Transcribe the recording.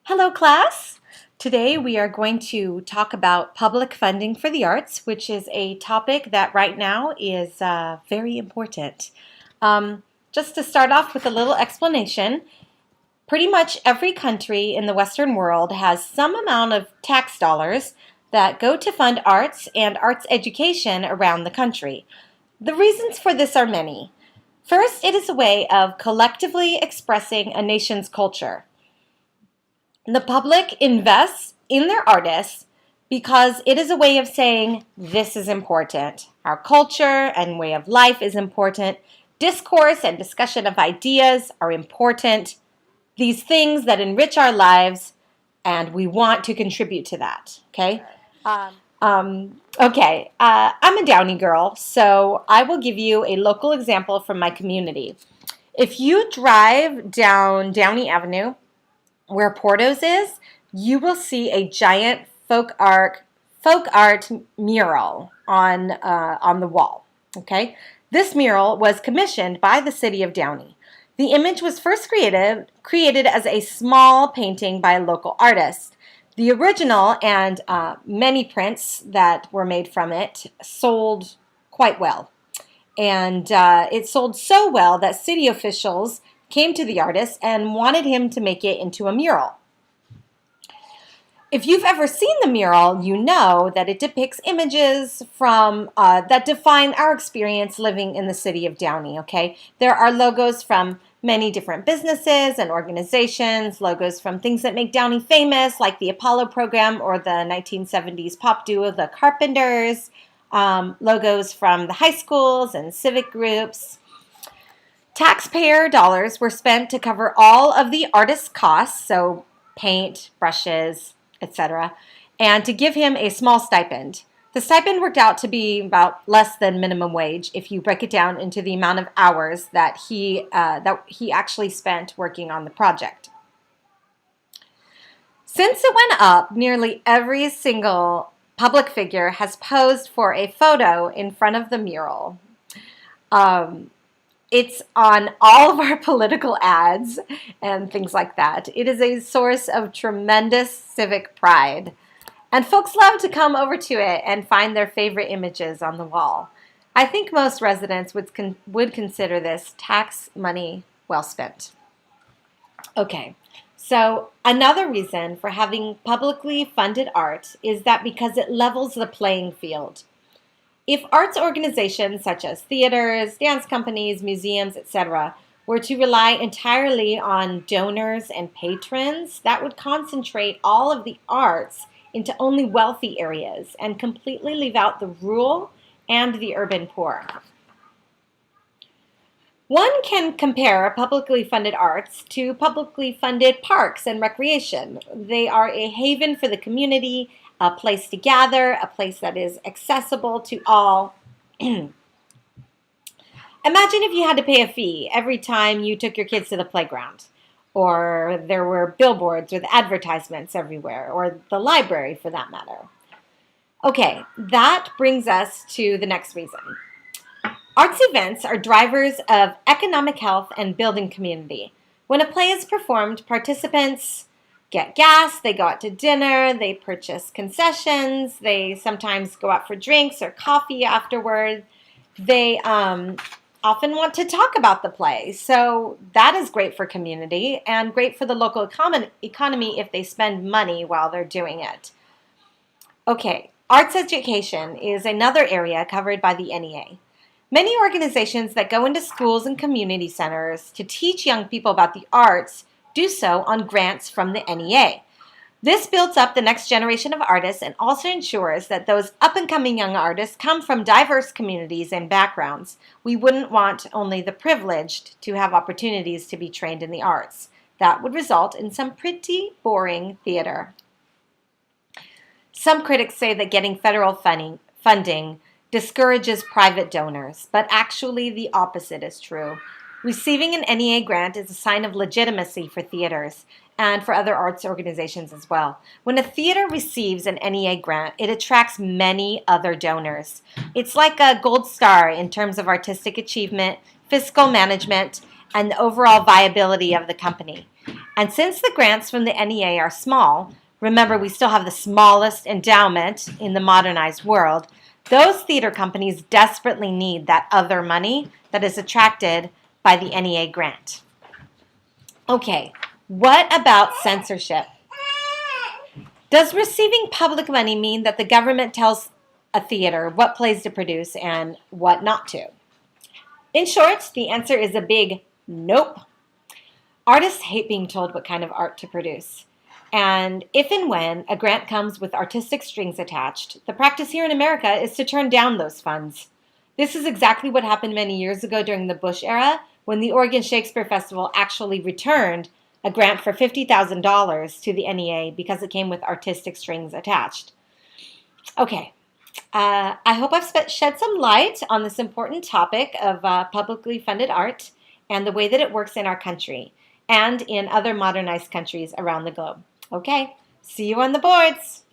Hello, class. Today we are going to talk about public funding for the arts, which is a topic that right now is very important. Just to start off with a little explanation, pretty much every country in the Western world has some amount of tax dollars that go to fund arts and arts education around the country. The reasons for this are many. First, it is a way of collectively expressing a nation's culture. The public invests in their artists because it is a way of saying this is important. Our culture and way of life is important. Discourse and discussion of ideas are important. These things that enrich our lives, and we want to contribute to that. Okay? I'm a Downey girl, so I will give you a local example from my community. If you drive down Downey Avenue, where Porto's is, you will see a giant folk art mural on the wall. Okay, this mural was commissioned by the city of Downey. The image was first created as a small painting by a local artist. The original and many prints that were made from it sold quite well. And it sold so well that city officials came to the artist and wanted him to make it into a mural. If you've ever seen the mural, you know that it depicts images from that define our experience living in the city of Downey. Okay, there are logos from many different businesses and organizations, logos from things that make Downey famous, like the Apollo program or the 1970s pop duo The Carpenters, logos from the high schools and civic groups. Taxpayer dollars were spent to cover all of the artist's costs, so paint, brushes, etc., and to give him a small stipend. The stipend worked out to be about less than minimum wage if you break it down into the amount of hours that he actually spent working on the project. Since it went up, nearly every single public figure has posed for a photo in front of the mural. It's on all of our political ads and things like that. It is a source of tremendous civic pride. And folks love to come over to it and find their favorite images on the wall. I think most residents would consider this tax money well spent. Okay, so another reason for having publicly funded art is that because it levels the playing field. If arts organizations such as theaters, dance companies, museums, etc., were to rely entirely on donors and patrons, that would concentrate all of the arts into only wealthy areas and completely leave out the rural and the urban poor. One can compare publicly funded arts to publicly funded parks and recreation. They are a haven for the community, a place to gather, a place that is accessible to all. Imagine if you had to pay a fee every time you took your kids to the playground, or there were billboards with advertisements everywhere, or the library for that matter. Okay, that brings us to the next reason. Arts events are drivers of economic health and building community. When a play is performed, participants get gas, they go out to dinner, they purchase concessions, they sometimes go out for drinks or coffee afterward. They often want to talk about the play, so that is great for community and great for the local economy if they spend money while they're doing it. Okay, arts education is another area covered by the NEA. Many organizations that go into schools and community centers to teach young people about the arts do so on grants from the NEA. This builds up the next generation of artists and also ensures that those up-and-coming young artists come from diverse communities and backgrounds. We wouldn't want only the privileged to have opportunities to be trained in the arts. That would result in some pretty boring theater. Some critics say that getting federal funding discourages private donors, but actually the opposite is true. Receiving an NEA grant is a sign of legitimacy for theaters and for other arts organizations as well. When a theater receives an NEA grant, it attracts many other donors. It's like a gold star in terms of artistic achievement, fiscal management, and the overall viability of the company. And since the grants from the NEA are small, remember we still have the smallest endowment in the modernized world, those theater companies desperately need that other money that is attracted by the NEA grant. Okay, what about censorship? Does receiving public money mean that the government tells a theater what plays to produce and what not to? In short, the answer is a big nope. Artists hate being told what kind of art to produce. And if and when a grant comes with artistic strings attached, the practice here in America is to turn down those funds. This is exactly what happened many years ago during the Bush era, when the Oregon Shakespeare Festival actually returned a grant for $50,000 to the NEA because it came with artistic strings attached. Okay, I hope I've shed some light on this important topic of publicly funded art and the way that it works in our country and in other modernized countries around the globe. Okay, see you on the boards.